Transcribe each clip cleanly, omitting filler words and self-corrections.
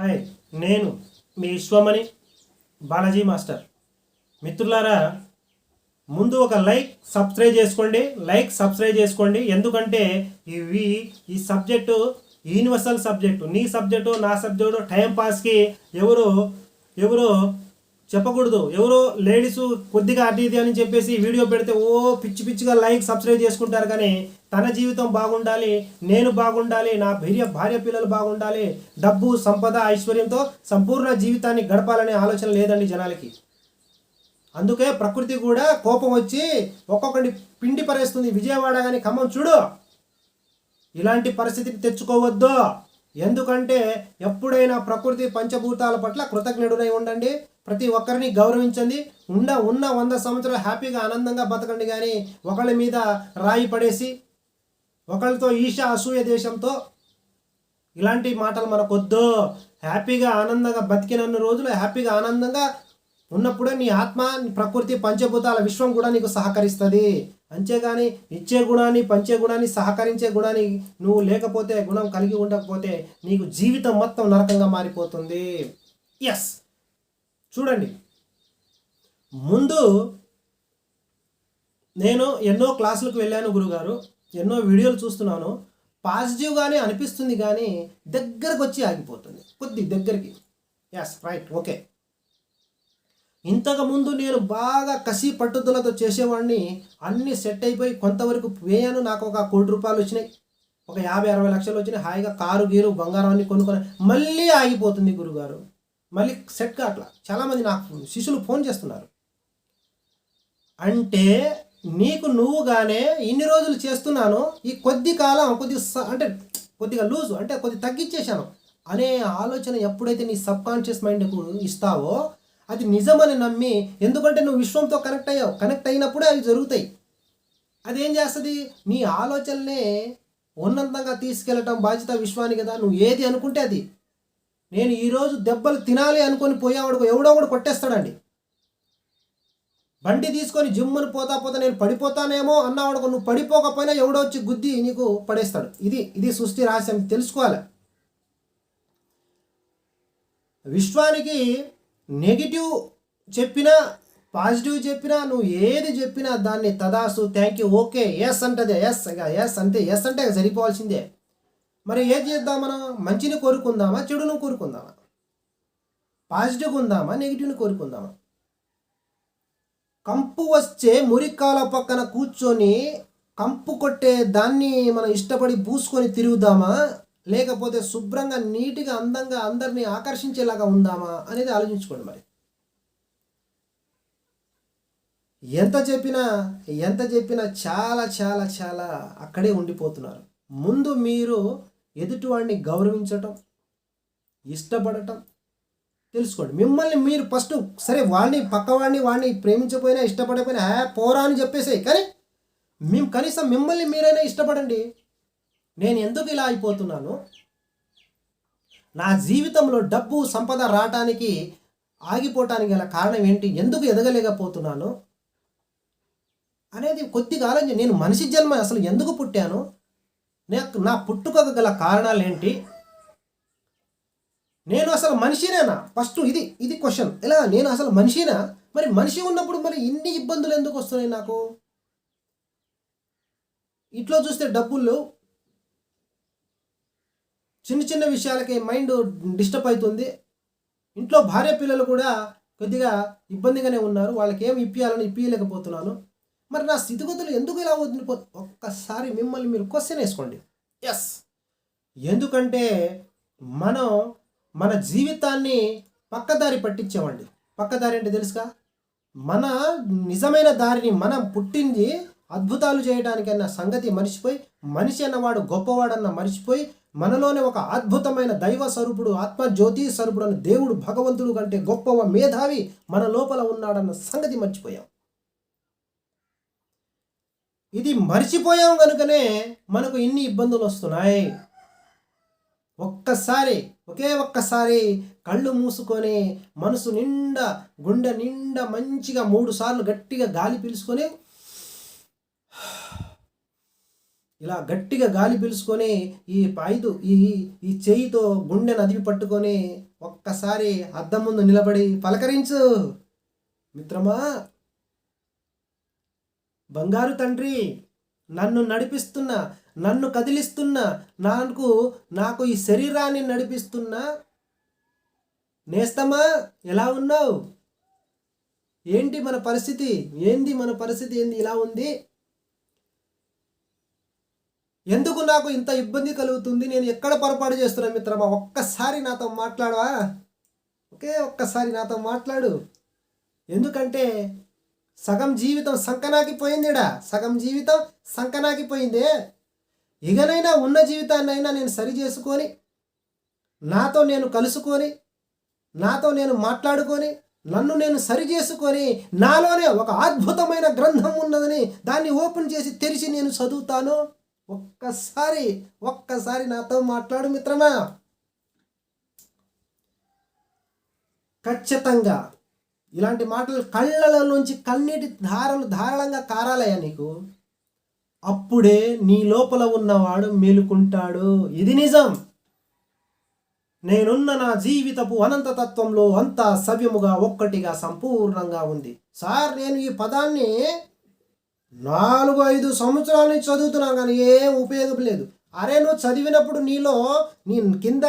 Hi, నేను మీ Vishwamani Balaji master. మిత్రులారా, ముందు ఒక సబ్స్క్రైబ్ చేసుకోండి. ఎందుకంటే ఈ సబ్జెక్టు యూనివర్సల్ సబ్జెక్టు. నీ సబ్జెక్టు నా సబ్జెక్టు టైం పాస్కి ఎవరు చెప్పకూడదు. ఎవరో లేడీస్ కొద్దిగా అటు ఇది అని చెప్పేసి వీడియో పెడితే పిచ్చి పిచ్చిగా సబ్స్క్రైబ్ చేసుకుంటారు. కానీ తన జీవితం బాగుండాలి, నేను బాగుండాలి, నా భార్య పిల్లలు బాగుండాలి, డబ్బు సంపద ఐశ్వర్యంతో సంపూర్ణ జీవితాన్ని గడపాలనే ఆలోచన లేదండి జనాలకి. అందుకే ప్రకృతి కూడా కోపం వచ్చి ఒక్కొక్కటి పిండి పరేస్తుంది. విజయవాడ కానీ ఖమ్మం చూడు, ఇలాంటి పరిస్థితికి తెచ్చుకోవద్దు. ఎందుకంటే ఎప్పుడైనా ప్రకృతి పంచభూతాల పట్ల కృతజ్ఞుడై ఉండండి. ప్రతి ఒక్కరిని గౌరవించండి. ఉన్న 100 సంవత్సరాలు హ్యాపీగా ఆనందంగా బతకండి. కానీ ఒకళ్ళ మీద రాయి పడేసి ఒకళ్ళతో అసూయ దేశంతో ఇలాంటి మాటలు మనకొద్దు. హ్యాపీగా ఆనందంగా బతికినన్ని రోజులు హ్యాపీగా ఆనందంగా ఉన్నప్పుడే నీ ఆత్మ, నీ ప్రకృతి, పంచభూతాల విశ్వం కూడా నీకు సహకరిస్తుంది. అంతేగాని ఇచ్చే గుణాన్ని, పంచే గుణాన్ని, సహకరించే గుణాన్ని నువ్వు లేకపోతే, గుణం కలిగి ఉండకపోతే నీకు జీవితం మొత్తం నరకంగా మారిపోతుంది. చూడండి, ముందు నేను ఎన్నో క్లాసులకు వెళ్ళాను గురుగారు, ఎన్నో వీడియోలు చూస్తున్నాను. పాజిటివ్గానే అనిపిస్తుంది కానీ దగ్గరకు వచ్చి ఆగిపోతుంది, కొద్ది దగ్గరికి. Right, okay. ఇంతకుముందు నేను బాగా కసి పట్టుదలతో చేసేవాడిని. అన్నీ సెట్ అయిపోయి కొంతవరకు వేయాను. నాకు ఒక 1 కోటి రూపాయలు వచ్చినాయి, ఒక 50-60 లక్షలు వచ్చినాయి. హాయిగా కారు గీరు బంగారం అన్ని కొనుక్కొని మళ్ళీ ఆగిపోతుంది గురుగారు, మళ్ళీ సెట్ కావట్లా. చాలామంది నాకు శిష్యులు ఫోన్ చేస్తున్నారు. అంటే నీకు నువ్వుగానే ఇన్ని రోజులు చేస్తున్నాను, ఈ కొద్ది కాలం కొద్దిగా లూజు అంటే కొద్ది తగ్గించేశాను అనే ఆలోచన ఎప్పుడైతే నీ సబ్కాన్షియస్ మైండ్కు ఇస్తావో అది నిజమని నమ్మి, ఎందుకంటే నువ్వు విశ్వంతో కనెక్ట్ అయినప్పుడే అవి జరుగుతాయి. అదేం చేస్తుంది, నీ ఆలోచనలే ఉన్నతంగా తీసుకెళ్ళటం బాధ్యత విశ్వానికి కదా. నువ్వు ఏది అనుకుంటే అది. నేను ఈరోజు దెబ్బలు తినాలి అనుకొని పోయేవాడు ఎవడో కూడా కొట్టేస్తాడండి. బండి తీసుకొని జిమ్మును పోతా నేను పడిపోతానేమో అన్నవాడు నువ్వు పడిపోకపోయినా ఎవడో వచ్చి గుద్ది నీకు పడేస్తాడు. ఇది సృష్టి రహస్యం, తెలుసుకోవాలి. విశ్వానికి నెగిటివ్ చెప్పినా పాజిటివ్ చెప్పినా నువ్వు ఏది చెప్పినా దాన్ని తదాసు, థ్యాంక్ యూ, ఓకే, ఎస్ అంటదే. ఎస్ అంటే సరిపోవాల్సిందే. మరి ఏది చేద్దాం మనం? మంచిని కోరుకుందామా, చెడును కోరుకుందామా? పాజిటివ్గా ఉందామా, నెగిటివ్ని కోరుకుందామా? కంపు వచ్చే మురికాల పక్కన కూర్చొని కంపు కొట్టే దాన్ని మనం ఇష్టపడి పూసుకొని తిరుగుదామా, లేకపోతే శుభ్రంగా నీట్గా అందంగా అందరినీ ఆకర్షించేలాగా ఉందామా అనేది ఆలోచించుకోండి. మరి ఎంత చెప్పినా చాలా చాలా చాలా అక్కడే ఉండిపోతున్నారు. ముందు మీరు ఎదుటివాడిని గౌరవించటం, ఇష్టపడటం తెలుసుకోండి. మిమ్మల్ని మీరు ఫస్ట్ సరే, వాడిని ప్రేమించకపోయినా ఇష్టపడకపోయినా పోరా అని చెప్పేసాయి. కానీ కనీసం మిమ్మల్ని మీరైనా ఇష్టపడండి. నేను ఎందుకు ఇలా అయిపోతున్నాను, నా జీవితంలో డబ్బు సంపద రావటానికి ఆగిపోవటానికి గల కారణం ఏంటి, ఎందుకు ఎదగలేకపోతున్నాను అనేది కొద్దిగా ఆలోచన. నేను మనిషి జన్మ అసలు ఎందుకు పుట్టాను, నా పుట్టుకకు గల కారణాలు ఏంటి, నేను అసలు మనిషినేనా? ఫస్ట్ ఇది క్వశ్చన్. ఎలా, నేను అసలు మనిషినా? మరి మనిషి ఉన్నప్పుడు మరి ఇన్ని ఇబ్బందులు ఎందుకు వస్తున్నాయి నాకు? ఇట్లా చూస్తే డబ్బులు చిన్న విషయాలకి మైండ్ డిస్టర్బ్ అవుతుంది. ఇంట్లో భార్య పిల్లలు కూడా కొద్దిగా ఇబ్బందిగానే ఉన్నారు. వాళ్ళకి ఏం ఇప్పించలేకపోతున్నాను. మరి నా స్థితిగతులు ఎందుకు ఇలా ఒక్కసారి మిమ్మల్ని మీరు క్వశ్చన్ వేసుకోండి. ఎందుకంటే మనం మన జీవితాన్ని పక్కదారి పట్టించామండి. పక్కదారి అంటే తెలుసుగా, మన నిజమైన దారిని మనం పుట్టింది అద్భుతాలు చేయడానికి అన్న సంగతి మర్చిపోయి, మనిషి అన్నవాడు గొప్పవాడన్న మర్చిపోయి, మనలోనే ఒక అద్భుతమైన దైవ స్వరూపుడు, ఆత్మజ్యోతి స్వరూపుడు అన్న దేవుడు, భగవంతుడు కంటే గొప్ప మేధావి మన లోపల ఉన్నాడన్న సంగతి మర్చిపోయాం. ఇది మర్చిపోయాం కనుకనే మనకు ఇన్ని ఇబ్బందులు వస్తున్నాయి. ఒకే ఒక్కసారి కళ్ళు మూసుకొని మనసు నిండా, గుండె నిండా మంచిగా 3 సార్లు గట్టిగా గాలి పీల్చుకొని, ఇలా గట్టిగా గాలి పీల్చుకొని ఈ చెయ్యితో గుండెను అదిమి పట్టుకొని ఒక్కసారి అద్దం ముందు నిలబడి పలకరించు. మిత్రమా, బంగారు తండ్రి, నన్ను నడిపిస్తున్న, నన్ను కదిలిస్తున్న, నాకు ఈ శరీరాన్ని నడిపిస్తున్న నేస్తమా, ఎలా ఉన్నావు? ఏంటి మన పరిస్థితి? మన పరిస్థితి ఏంది ఇలా ఉంది? ఎందుకు నాకు ఇంత ఇబ్బంది కలుగుతుంది? నేను ఎక్కడ పొరపాటు చేస్తున్నా? మిత్రమా, ఒక్కసారి నాతో మాట్లాడవా? ఒక్కసారి నాతో మాట్లాడు. ఎందుకంటే సగం జీవితం సంకనాకిపోయిందిడా, సగం జీవితం సంకనాకిపోయిందే. ఇకనైనా ఉన్న జీవితాన్నైనా నేను సరి చేసుకొని, నాతో నేను కలుసుకొని, నాతో నేను మాట్లాడుకొని, నన్ను నేను సరి చేసుకొని, నాలోనే ఒక అద్భుతమైన గ్రంథం ఉన్నదని దాన్ని ఓపెన్ చేసి తెరిచి నేను చదువుతాను. ఒక్కసారి నాతో మాట్లాడు మిత్రమా. ఖచ్చితంగా ఇలాంటి మాటలు కళ్ళలో నుంచి కన్నీటి ధారాళంగా కారాలయ్యా నీకు. అప్పుడే నీ లోపల ఉన్నవాడు మేలుకుంటాడు. ఇది నిజం. నేనున్న నా జీవితపు అనంతతత్వంలో అంతా సవ్యముగా ఒక్కటిగా సంపూర్ణంగా ఉంది. సార్, నేను ఈ పదాన్ని 4-5 సంవత్సరాల నుంచి చదువుతున్నా కానీ ఏం ఉపయోగం లేదు. అరే, నువ్వు చదివినప్పుడు నీలో నీ కింద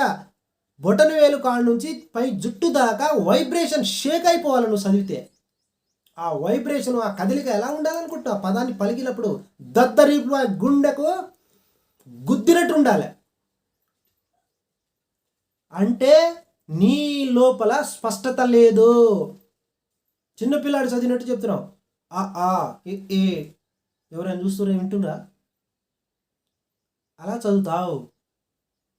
బొటన వేలు కాళ్ళ నుంచి పై జుట్టు దాకా వైబ్రేషన్ షేక్ అయిపోవాలి. నువ్వు చదివితే ఆ వైబ్రేషన్, ఆ కదలిక ఎలా ఉండాలనుకుంటున్నావు? ఆ పదాన్ని పలికినప్పుడు దద్దరీపులు ఆ గుండెకు గుద్దినట్టు ఉండాలి. అంటే నీ లోపల స్పష్టత లేదు. చిన్నపిల్లాడు చదివినట్టు చెప్తున్నావు. ఏ ఎవరైనా చూస్తున్నా, వింటున్నా? అలా చదువుతావు.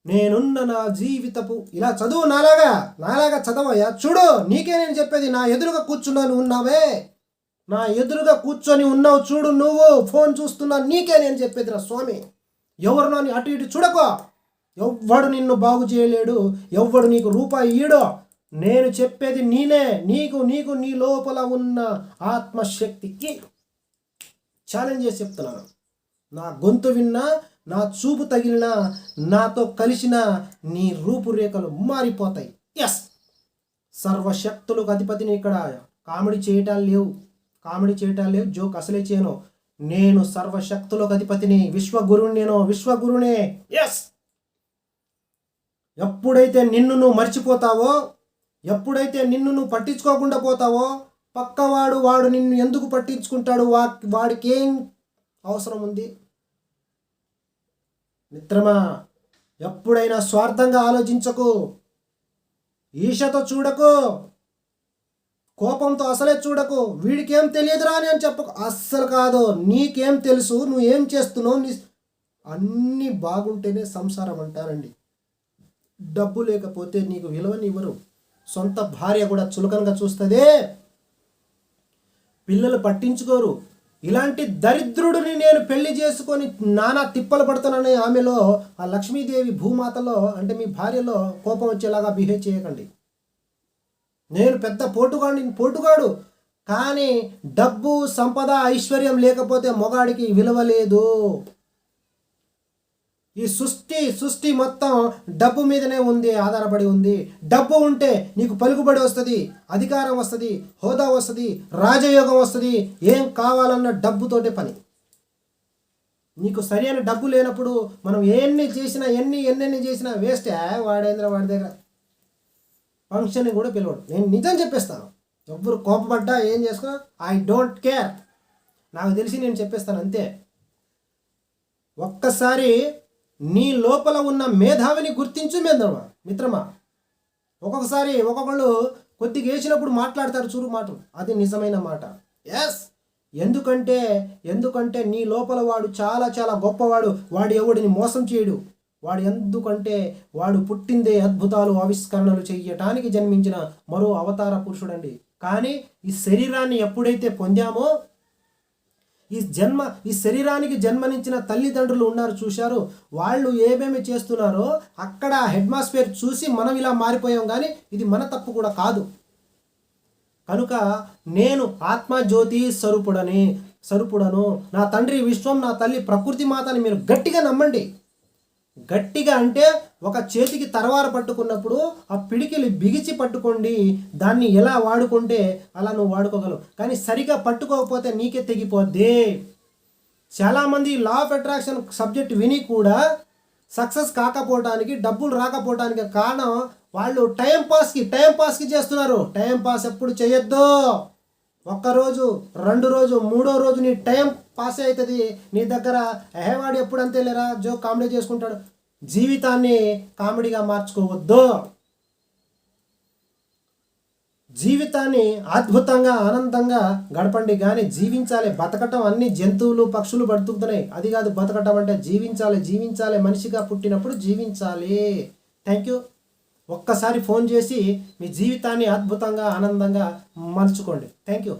నేనున్న నా జీవితపు ఇలా చదువు. నాలాగా చదవయ్యా. చూడు, నీకే నేను చెప్పేది. నా ఎదురుగా కూర్చున్నాను ఉన్నావే, నా ఎదురుగా కూర్చొని ఉన్నావు చూడు. నువ్వు ఫోన్ చూస్తున్నా, నీకే నేను చెప్పేది రా స్వామి. ఎవరు నన్ను అటు ఇటు చూడకో. ఎవ్వడు నిన్ను బాగు చేయలేడు, ఎవ్వడు నీకు రూపాయి ఈడో. నేను చెప్పేది నీకు నీ లోపల ఉన్న ఆత్మశక్తికి ఛాలెంజ్ చేసి చెప్తున్నాను. నా గొంతు విన్నా, నా చూపు తగిలినా, నాతో కలిసిన నీ రూపురేఖలు మారిపోతాయి. ఎస్, సర్వశక్తులకు అధిపతిని. ఇక్కడ కామెడీ చేయటాలు లేవు, జోక్ అసలే చేయను. నేను సర్వశక్తులకు అధిపతిని, విశ్వగురునే. ఎస్, ఎప్పుడైతే నిన్ను నువ్వు మర్చిపోతావో, ఎప్పుడైతే నిన్ను నువ్వు పట్టించుకోకుండా పోతావో, వాడు నిన్ను ఎందుకు పట్టించుకుంటాడు? వాడికి ఏం అవసరం ఉంది? మిత్రమా, ఎప్పుడైనా స్వార్థంగా ఆలోచించకు, ఈషతో చూడకు, కోపంతో అసలే చూడకు. వీడికేం తెలియదురా అని చెప్పకు. అస్సలు కాదు. నీకేం తెలుసు, నువ్వేం చేస్తున్నావు, అన్నీ బాగుంటేనే సంసారం అంటారండి. డబ్బు లేకపోతే నీకు విలువనివ్వరు. సొంత భార్య కూడా చులకనగా చూస్తుందే, పిల్లలు పట్టించుకోరు. ఇలాంటి దరిద్రుడిని నేను పెళ్లి చేసుకొని నానా తిప్పలు పడుతున్నానని ఆమెలో, ఆ లక్ష్మీదేవి భూమాతలో అంటే మీ భార్యలో కోపం వచ్చేలాగా బిహేవ్ చేయకండి. నేను పెద్ద పోటుగాడు, కానీ డబ్బు, సంపద, ఐశ్వర్యం లేకపోతే మొగాడికి విలువ లేదు. ఈ సృష్టి మొత్తం డబ్బు మీదనే ఆధారపడి ఉంది. డబ్బు ఉంటే నీకు పలుకుబడి వస్తుంది, అధికారం వస్తుంది, హోదా వస్తుంది, రాజయోగం వస్తుంది. ఏం కావాలన్న డబ్బుతోటే పని. నీకు సరైన డబ్బు లేనప్పుడు మనం ఎన్ని చేసినా వేస్టే. వాడి దగ్గర ఫంక్షన్ కూడా పిలవడు. నేను నిజం చెప్పేస్తాను. ఎవ్వరు కోపపడ్డా ఏం చేసుకున్నా ఐ డోంట్ కేర్. నాకు తెలిసి నేను చెప్పేస్తాను అంతే. ఒక్కసారి నీ లోపల ఉన్న మేధావిని గుర్తించు మిత్రమా. ఒక్కొక్కళ్ళు కొద్దిగా వేసినప్పుడు మాట్లాడతారు చూడు మాటలు, అది నిజమైన మాట. ఎస్, ఎందుకంటే నీ లోపల వాడు చాలా చాలా గొప్పవాడు. వాడు ఎవడిని మోసం చేయడు. ఎందుకంటే వాడు పుట్టిందే అద్భుతాలు ఆవిష్కరణలు చెయ్యటానికి జన్మించిన మరో అవతార పురుషుడండి. కానీ ఈ శరీరాన్ని ఎప్పుడైతే పొందామో, ఈ శరీరానికి జన్మనిచ్చిన తల్లిదండ్రులు ఉన్నారు చూశారు, వాళ్ళు ఏమేమి చేస్తున్నారో అక్కడ హెడ్మాస్ఫియర్ చూసి మనం ఇలా మారిపోయాం. కానీ ఇది మన తప్పు కూడా కాదు. కనుక నేను ఆత్మజ్యోతి స్వరూపుడను, నా తండ్రి విశ్వం, నా తల్లి ప్రకృతి మాతని మీరు గట్టిగా నమ్మండి. గట్టిగా అంటే ఒక చేతికి తరవార పట్టుకున్నప్పుడు ఆ పిడికిలి బిగిచి పట్టుకోండి, దాన్ని ఎలా వాడుకుంటే అలా నువ్వు వాడుకోగలవు. కానీ సరిగా పట్టుకోకపోతే నీకే తెగిపోద్ది. చాలామంది లా ఆఫ్ అట్రాక్షన్ సబ్జెక్ట్ విని కూడా సక్సెస్ కాకపోవడానికి, డబ్బులు రాకపోవడానికి కారణం వాళ్ళు టైం పాస్కి చేస్తున్నారు. టైం పాస్ ఎప్పుడు చేయొద్దు. ఒక్కరోజు, 2 రోజు, 3వ రోజు నీ టైం పాస్ అవుతుంది. నీ దగ్గర వాడు ఎప్పుడు అంతే లేరా జోక్ కామెడీ చేసుకుంటాడు. జీవితాన్ని కామెడీగా మార్చుకోవద్దు. జీవితాన్ని అద్భుతంగా ఆనందంగా గడపండి, కానీ జీవించాలి. బతకటం అన్ని జంతువులు పక్షులు బతుకుతున్నాయి, అది కాదు బతకటం అంటే. జీవించాలి. మనిషిగా పుట్టినప్పుడు జీవించాలి. Thank you. ఒక్కసారి ఫోన్ చేసి మీ జీవితాన్ని అద్భుతంగా ఆనందంగా మలుచుకోండి. Thank you.